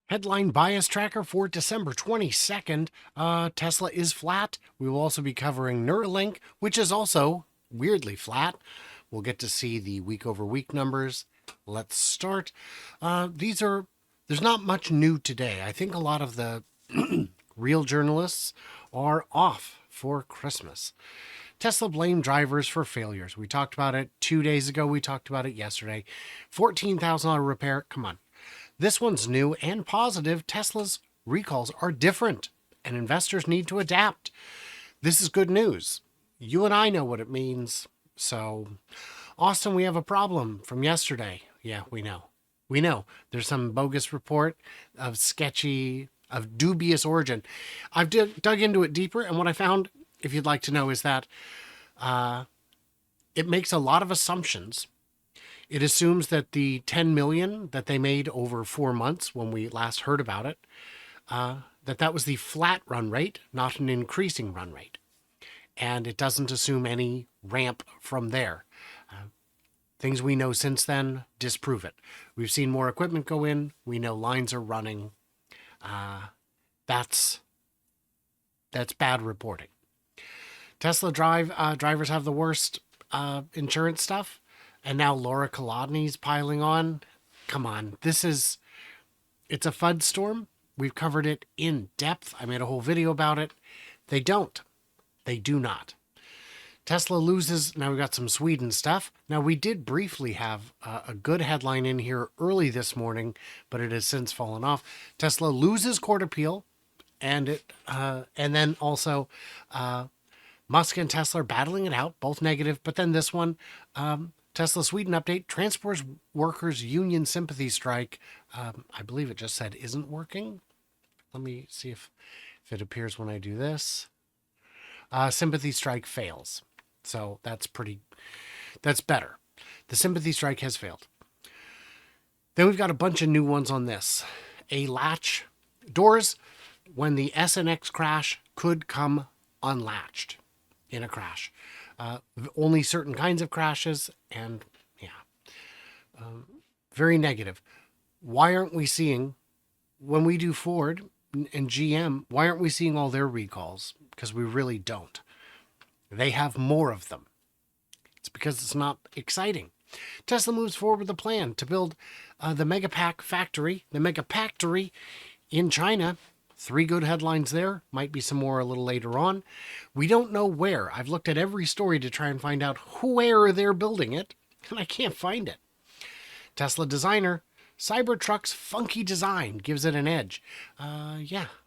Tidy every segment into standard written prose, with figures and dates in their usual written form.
Headline bias tracker for December 22nd. Tesla is flat. We will also be covering Neuralink, which is also weirdly flat. We'll get to see the week over week numbers. Let's start. There's not much new today. I think a lot of the real journalists are off for Christmas. Tesla blamed drivers for failures. We talked about it 2 days ago. We talked about it yesterday. $14,000 repair. Come on. This one's new and positive. Tesla's recalls are different, and investors need to adapt. This is good news. You and I know what it means. So, Austin, we have a problem from yesterday. Yeah, we know. We know. There's some bogus report of dubious origin. I've dug into it deeper, and what I found, if you'd like to know, is that it makes a lot of assumptions. It assumes that the 10 million that they made over 4 months when we last heard about it, that was the flat run rate, not an increasing run rate. And it doesn't assume any ramp from there. Things we know since then disprove it. We've seen more equipment go in. We know lines are running. That's bad reporting. Tesla drivers have the worst insurance stuff. And now Laura Kolodny's piling on. Come on, it's a FUD storm. We've covered it in depth. I made a whole video about it. They do not. Tesla loses. Now we've got some Sweden stuff. Now we did briefly have a good headline in here early this morning, but it has since fallen off. Tesla loses court appeal, and then also Musk and Tesla are battling it out, both negative. But then this one, Tesla Sweden update, transport workers union sympathy strike. I believe it just said isn't working. Let me see if it appears when I do this. Sympathy strike fails. So that's better. The sympathy strike has failed. Then we've got a bunch of new ones on this. A latch doors when the S and X crash could come unlatched in a crash. Only certain kinds of crashes, and very negative. Why aren't we seeing, when we do Ford and GM, why aren't we seeing all their recalls? Because we really don't. They have more of them. It's because it's not exciting. Tesla moves forward with a plan to build the Megapactory in China. 3 good headlines there. Might be some more a little later on. We don't know where. I've looked at every story to try and find out where they're building it, and I can't find it. Tesla designer, Cybertruck's funky design gives it an edge.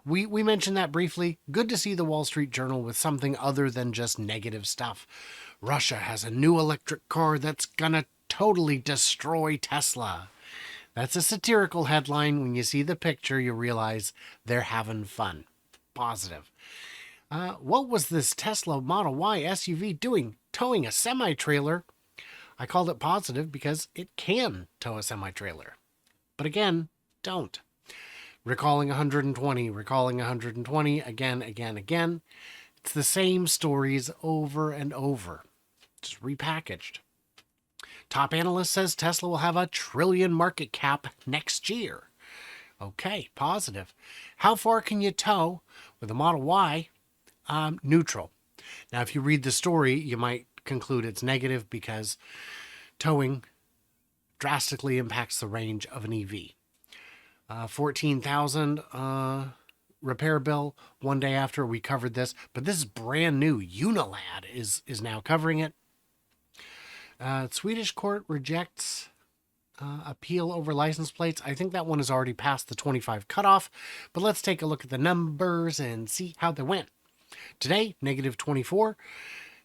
We mentioned that briefly. Good to see the Wall Street Journal with something other than just negative stuff. Russia has a new electric car that's gonna totally destroy Tesla. That's a satirical headline. When you see the picture, you realize they're having fun. Positive. What was this Tesla Model Y SUV doing, towing a semi-trailer? I called it positive because it can tow a semi-trailer. But again, don't. Recalling 120, again. It's the same stories over and over, just repackaged. Top analyst says Tesla will have a $1 trillion market cap next year. Okay, positive. How far can you tow with a Model Y? Neutral. Now, if you read the story, you might conclude it's negative because towing drastically impacts the range of an EV. $14,000 repair bill one day after we covered this, but this is brand new. Unilad is now covering it. Swedish court rejects appeal over license plates. I think that one has already passed the 25 cutoff, but let's take a look at the numbers and see how they went. Today, -24.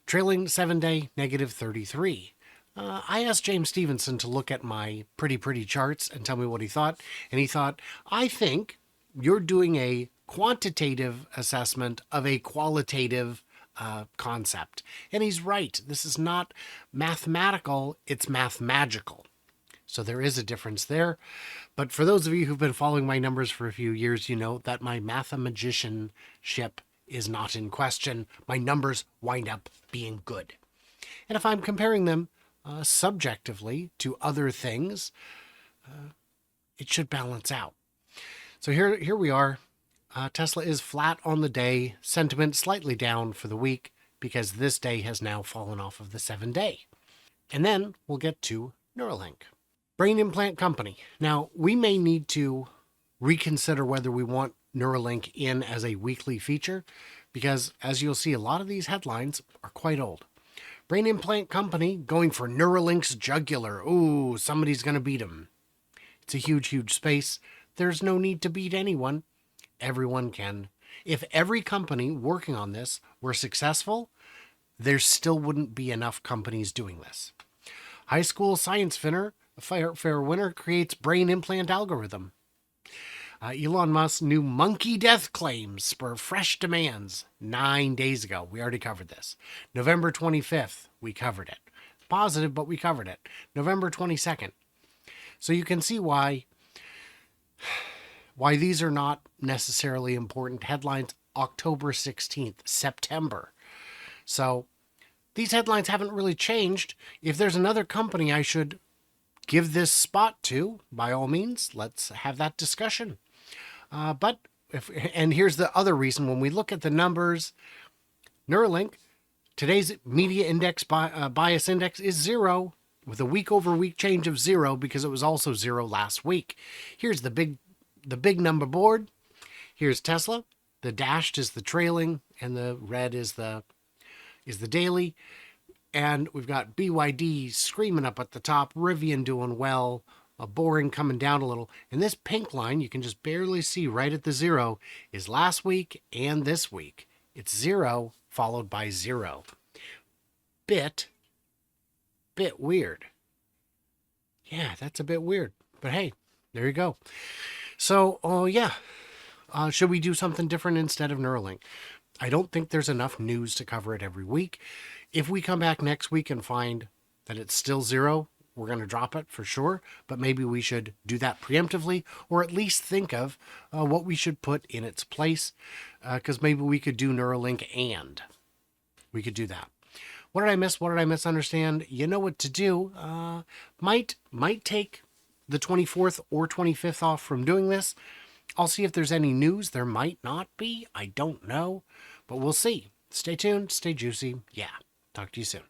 Trailing 7-day, -33. I asked James Stevenson to look at my pretty charts and tell me what he thought. And he thought, I think you're doing a quantitative assessment of a qualitative concept. And he's right. This is not mathematical, it's mathmagical. So there is a difference there. But for those of you who've been following my numbers for a few years, you know that my mathemagicianship is not in question. My numbers wind up being good. And if I'm comparing them subjectively to other things, it should balance out. So here we are. Tesla is flat on the day, sentiment slightly down for the week because this day has now fallen off of the 7-day. And then we'll get to Neuralink. Brain implant company. Now, we may need to reconsider whether we want Neuralink in as a weekly feature because, as you'll see, a lot of these headlines are quite old. Brain implant company going for Neuralink's jugular. Ooh, somebody's going to beat him. It's a huge, huge space. There's no need to beat anyone. Everyone can. If every company working on this were successful, there still wouldn't be enough companies doing this. High school science fair winner creates brain implant algorithm. Elon Musk's new monkey death claims spur fresh demands. 9 days ago, we already covered this. November 25th, we covered it. Positive, but we covered it. November 22nd. So you can see why these are not necessarily important headlines. October 16th, September. So these headlines haven't really changed. If there's another company I should give this spot to, by all means, let's have that discussion. And here's the other reason. When we look at the numbers, Neuralink, today's media index bias index is 0 with a week-over-week change of 0 because it was also 0 last week. Here's the big number board. Here's Tesla. The dashed is the trailing, and the red is the daily. And we've got BYD screaming up at the top, Rivian doing well, Boring coming down a little. And this pink line, you can just barely see right at the 0, is last week and this week. It's 0 followed by 0. Bit weird. Yeah, that's a bit weird. But hey, there you go. So, should we do something different instead of Neuralink? I don't think there's enough news to cover it every week. If we come back next week and find that it's still 0, we're going to drop it for sure. But maybe we should do that preemptively, or at least think of what we should put in its place. Because maybe we could do Neuralink and we could do that. What did I miss? What did I misunderstand? You know what to do. Might take the 24th or 25th off from doing this. I'll see if there's any news. There might not be. I don't know. But we'll see. Stay tuned. Stay juicy. Yeah. Talk to you soon.